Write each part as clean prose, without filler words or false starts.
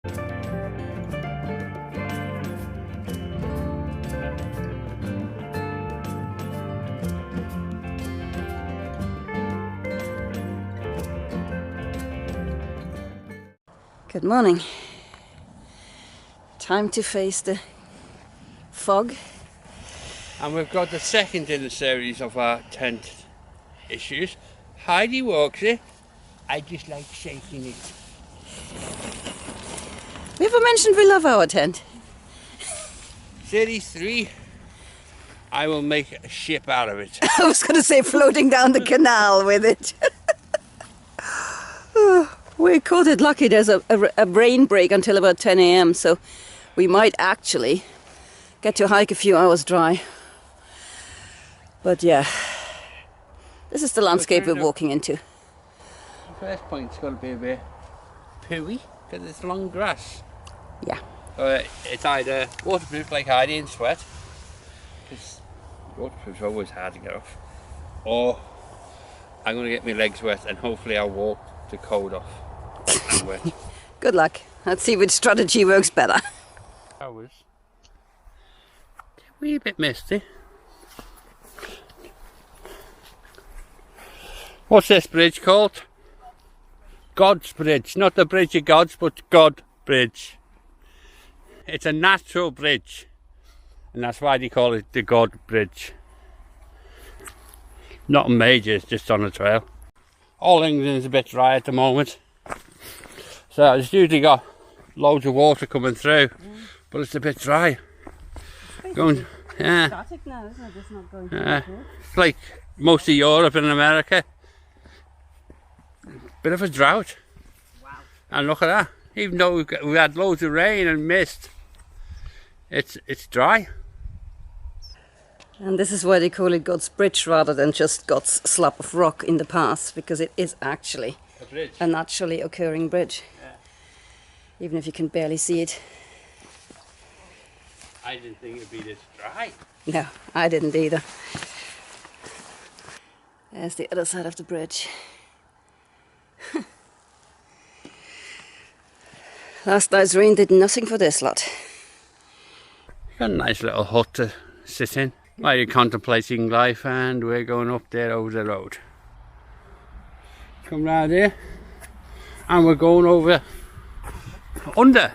Good morning. Time to face the fog. And we've got the second in the series of our tent issues. Heidi walks it. I just like shaking it. We ever mentioned we love our tent? Series 3. I will make a ship out of it. I was going to say floating down the canal with it. We caught it lucky. There's a rain break until about 10 AM, so we might actually get to hike a few hours dry. But yeah, this is the landscape we're walking into. The first point's got to be a bit pooey because it's long grass. Yeah. It's either waterproof like Heidi and sweat, because waterproof's always hard to get off, or I'm going to get my legs wet and hopefully I'll walk the cold off. Wet. Good luck. Let's see which strategy works better. That was a wee bit misty. What's this bridge called? God's Bridge. Not the Bridge of Gods, but God Bridge. It's a natural bridge, and that's why they call it the God Bridge. Not major, it's just on a trail. All England's a bit dry at the moment. So it's usually got loads of water coming through, but it's a bit dry. Going, yeah. Static now, isn't it? It's not going It's like most of Europe and America. Bit of a drought. Wow. And look at that. Even though we had loads of rain and mist, it's dry. And this is why they call it God's Bridge rather than just God's slab of rock in the past, because it is actually A bridge. a naturally occurring bridge. Yeah. Even if you can barely see it. I didn't think it'd be this dry. No, I didn't either. There's the other side of the bridge. Last night's rain did nothing for this lot. Got a nice little hut to sit in while you're contemplating life, and we're going up there over the road. Come round here, and we're going over under.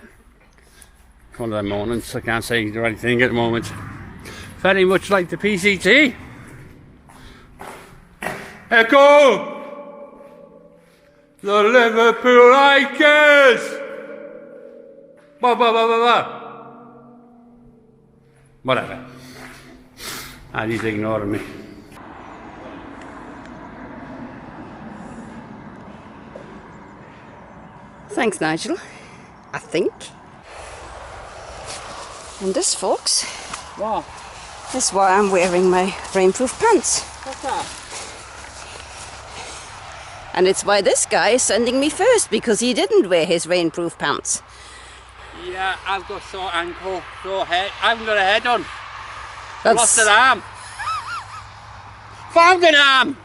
One of them mornings, I can't say the right thing at the moment. Very much like the PCT. Echo! The Liverpool Icons! Blah, blah, blah, blah, blah. Whatever. And he's ignoring me. Thanks, Nigel. I think. And this, folks, What? is why I'm wearing my rainproof pants. What's that? And it's why this guy is sending me first, because he didn't wear his rainproof pants. Yeah, I've got sore ankle, sore head. I haven't got a head on. That's... Lost an arm. Found an arm!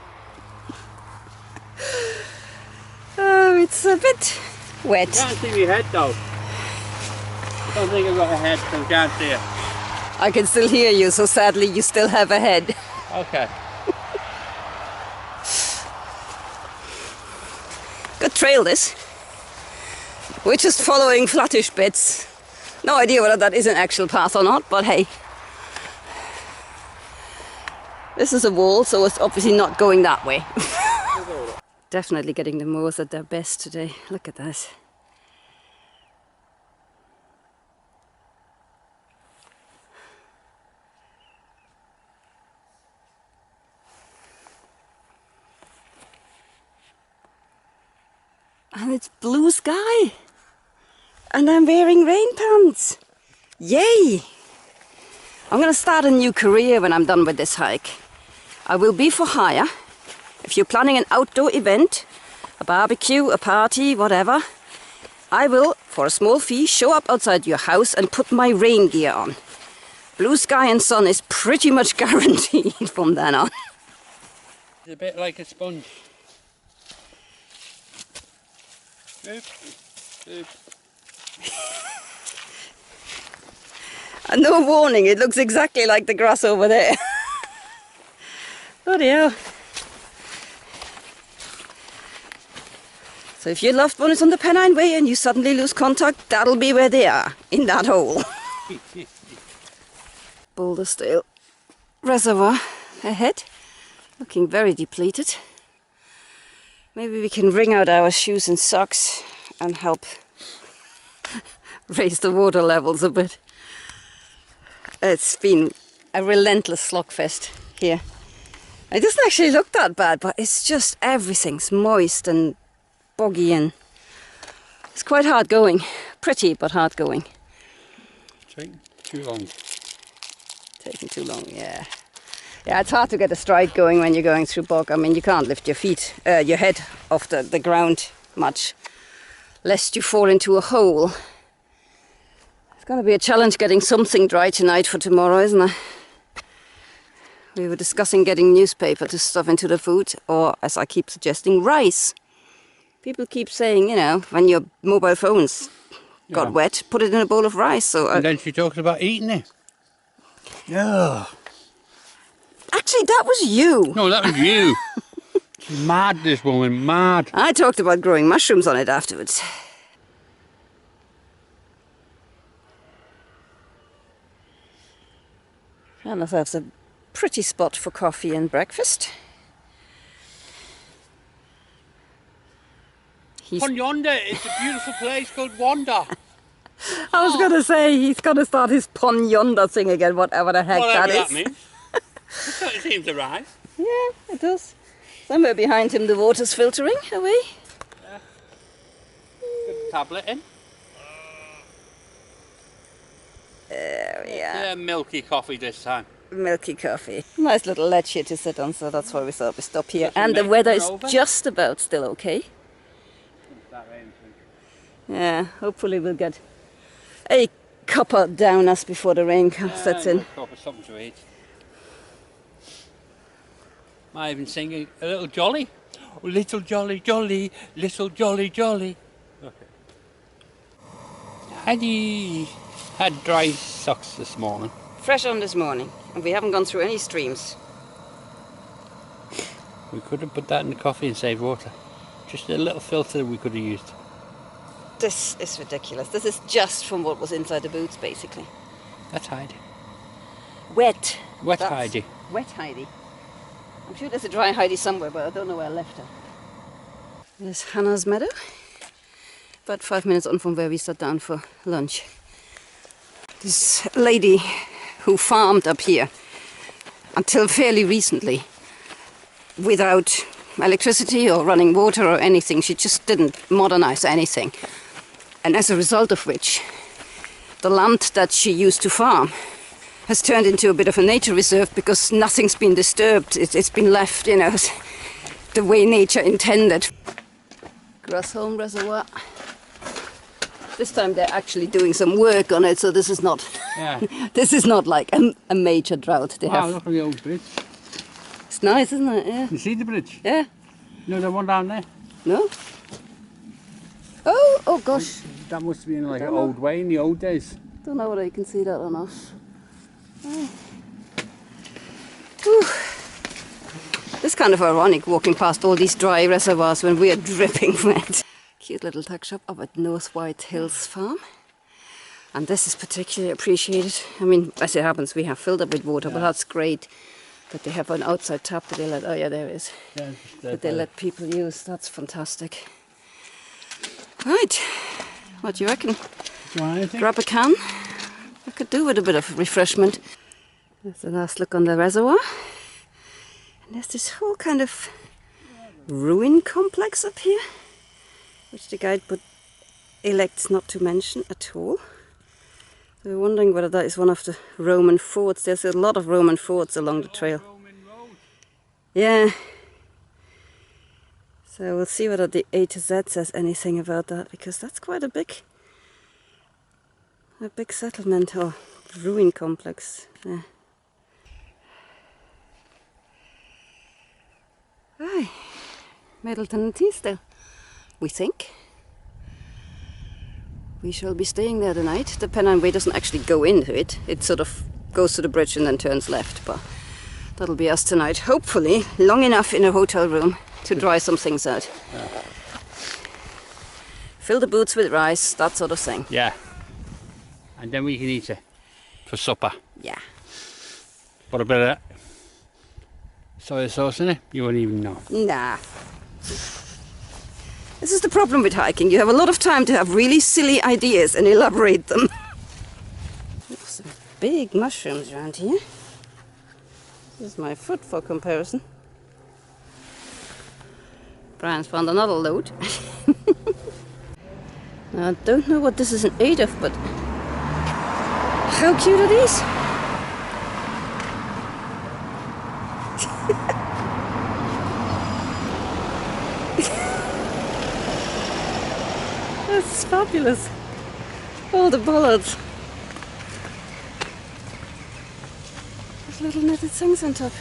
Oh, it's a bit wet. I can't see my head though. I don't think I've got a head, so I can't see it. I can still hear you, so sadly you still have a head. Okay. Good trail, this. We're just following flattish bits. No idea whether that is an actual path or not, but hey. This is a wall, so it's obviously not going that way. Definitely getting the moors at their best today. Look at that. And it's blue sky. And I'm wearing rain pants. Yay! I'm going to start a new career when I'm done with this hike. I will be for hire. If you're planning an outdoor event, a barbecue, a party, whatever, I will, for a small fee, show up outside your house and put my rain gear on. Blue sky and sun is pretty much guaranteed from then on. It's a bit like a sponge. Oop, oop, And no warning, it looks exactly like the grass over there. Bloody hell. So if your loved one is on the Pennine Way and you suddenly lose contact, that'll be where they are, in that hole. Bouldersdale Reservoir ahead, looking very depleted. Maybe we can wring out our shoes and socks and help raise the water levels a bit. It's been a relentless slogfest here. It doesn't actually look that bad, but it's just everything's moist and boggy and it's quite hard going. Pretty, but hard going. Taking too long. Taking too long, yeah. Yeah, it's hard to get a stride going when you're going through bog. I mean, you can't lift your head off the ground much, lest you fall into a hole. It's going to be a challenge getting something dry tonight for tomorrow, isn't it? We were discussing getting newspaper to stuff into the food, or, as I keep suggesting, rice. People keep saying, you know, when your mobile phones got wet, put it in a bowl of rice. So and then she talks about eating it. Yeah. Actually, that was you. No, that was you. She's mad, this woman, mad. I talked about growing mushrooms on it afterwards. Found ourselves a pretty spot for coffee and breakfast. On yonder, it's a beautiful place called Wanda. I was going to say, he's going to start his pon yonder thing again, whatever the heck Whatever that is. that means. It seems to rise. Yeah, it does. Somewhere behind him the water's filtering away. Yeah. Put the tablet in. There we are. Yeah, milky coffee this time. Milky coffee. Nice little ledge here to sit on, so that's why we thought we'd stop here. And the weather is just about still okay. Yeah, hopefully we'll get a cuppa down us before the rain sets in. Something to eat. Am I even singing a little jolly? Oh, little jolly jolly, little jolly jolly. Okay. Had dry socks this morning. Fresh on this morning, and we haven't gone through any streams. We could have put that in the coffee and saved water. Just a little filter we could have used. This is ridiculous. This is just from what was inside the boots, basically. That's Heidi. Wet. Wet Heidi. Wet Heidi. I'm sure there's a dry Heidi somewhere, but I don't know where I left her. There's Hannah's meadow. About 5 minutes on from where we sat down for lunch. This lady who farmed up here until fairly recently without electricity or running water or anything. She just didn't modernize anything. And as a result of which, the land that she used to farm has turned into a bit of a nature reserve because nothing's been disturbed. It's been left, you know, the way nature intended. Grassholm Reservoir. This time they're actually doing some work on it, so this is not this is not like a major drought. They have. Look at the old bridge. It's nice, isn't it? Yeah. You see the bridge? Yeah. No, the one down there. No? Oh gosh. That must have been like an old way in the old days. Don't know whether you can see that or not. Oh. Whew. It's kind of ironic walking past all these dry reservoirs when we are dripping wet. Cute little tuck shop up at North White Hills Farm. And this is particularly appreciated. I mean, as it happens, we have filled up with water, but that's great that they have an outside tap that they let, oh yeah, there it is. Yeah, that they let people use. That's fantastic. Right, what do you reckon? Grab a can. I could do with a bit of refreshment. There's a last look on the reservoir. And there's this whole kind of ruin complex up here, which the guide elects not to mention at all. So we're wondering whether that is one of the Roman forts. There's a lot of Roman forts along the trail. Yeah. So we'll see whether the A to Z says anything about that, because that's quite a big settlement or ruin complex. Yeah. Right. Middleton and Teasdale, we think. We shall be staying there tonight. The Pennine Way doesn't actually go into it. It sort of goes to the bridge and then turns left, but that'll be us tonight. Hopefully long enough in a hotel room to dry some things out. Fill the boots with rice, that sort of thing. Yeah. And then we can eat it for supper. Yeah. Put a bit of soy sauce in it, you won't even know. Nah. This is the problem with hiking. You have a lot of time to have really silly ideas and elaborate them. There's some big mushrooms around here. This is my foot for comparison. Brian's found another load. Now, I don't know what this is in aid of, but how cute are these? That's fabulous. All the bollards. There's little netted things on top.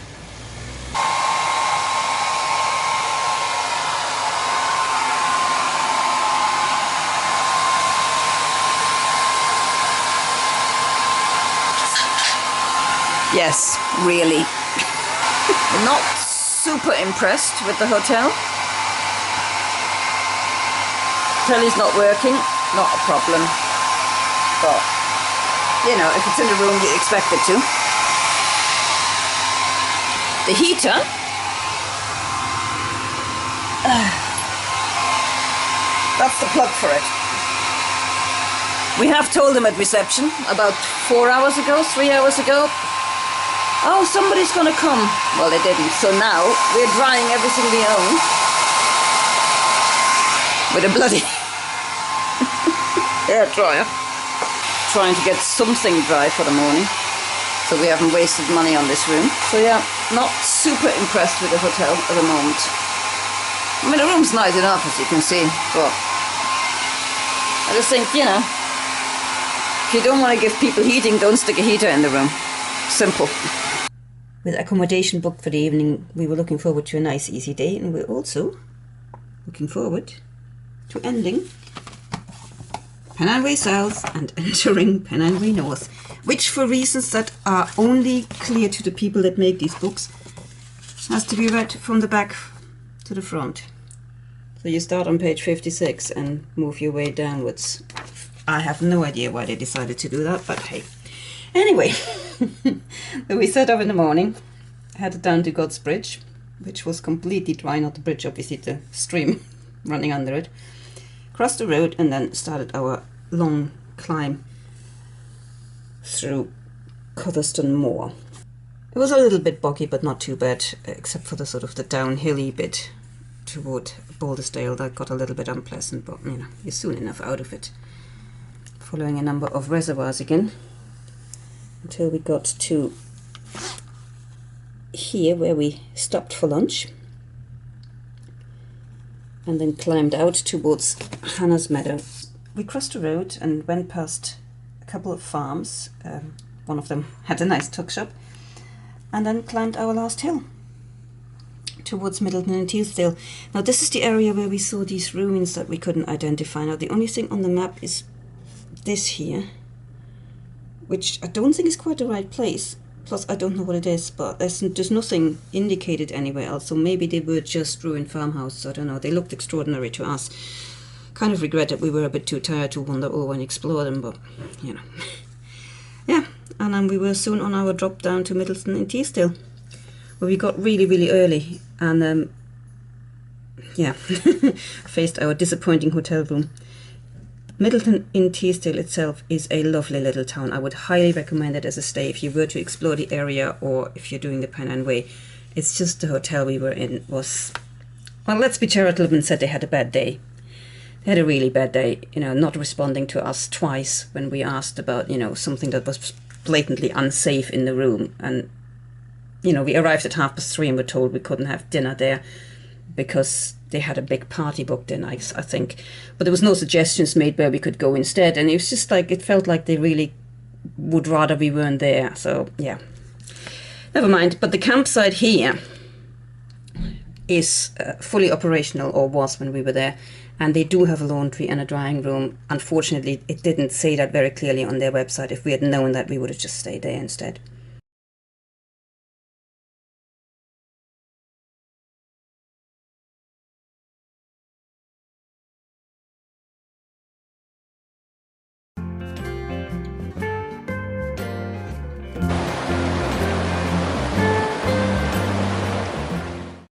Yes, really. Not super impressed with the hotel. Telly's not working, not a problem. But, you know, if it's in the room, you expect it to. The heater. That's the plug for it. We have told them at reception about 4 hours ago, 3 hours ago. Oh, somebody's gonna come. Well, they didn't. So now we're drying everything we own with a bloody hair dryer. Trying to get something dry for the morning, so we haven't wasted money on this room. So yeah, not super impressed with the hotel at the moment. I mean, the room's nice enough, as you can see, but I just think, you know, if you don't want to give people heating, don't stick a heater in the room. Simple. With accommodation booked for the evening, we were looking forward to a nice easy day, and we're also looking forward to ending Pennine Way South and entering Pennine Way North, which, for reasons that are only clear to the people that make these books, has to be read from the back to the front. So you start on page 56 and move your way downwards. I have no idea why they decided to do that, but hey. Anyway, we set off in the morning, headed down to God's Bridge, which was completely dry, not the bridge, obviously the stream running under it. Crossed the road and then started our long climb through Cotherston Moor. It was a little bit boggy, but not too bad, except for the sort of the downhilly bit toward Baldersdale that got a little bit unpleasant, but you know, you're soon enough out of it. Following a number of reservoirs again, until we got to here where we stopped for lunch and then climbed out towards Hannah's Meadow. We crossed the road and went past a couple of farms. One of them had a nice tuck shop, and then climbed our last hill towards Middleton and Teesdale. Now this is the area where we saw these ruins that we couldn't identify. Now the only thing on the map is this here, which I don't think is quite the right place. Plus I don't know what it is, but there's nothing indicated anywhere else, so maybe they were just ruined farmhouses, I don't know. They looked extraordinary to us. Kind of regret that we were a bit too tired to wander over and explore them, but you know. Yeah, and then we were soon on our drop down to Middleton and Teesdale, where we got really, really early and yeah, faced our disappointing hotel room. Middleton in Teesdale itself is a lovely little town. I would highly recommend it as a stay if you were to explore the area or if you're doing the Pennine Way. It's just the hotel we were in was, well, let's be charitable and said they had a bad day. They had a really bad day, you know, not responding to us twice when we asked about, you know, something that was blatantly unsafe in the room. And, you know, we arrived at 3:30 and were told we couldn't have dinner there because they had a big party booked in, I think. But there was no suggestions made where we could go instead. And it was just like, it felt like they really would rather we weren't there. So, yeah. Never mind. But the campsite here is fully operational, or was when we were there. And they do have a laundry and a drying room. Unfortunately, it didn't say that very clearly on their website. If we had known that, we would have just stayed there instead.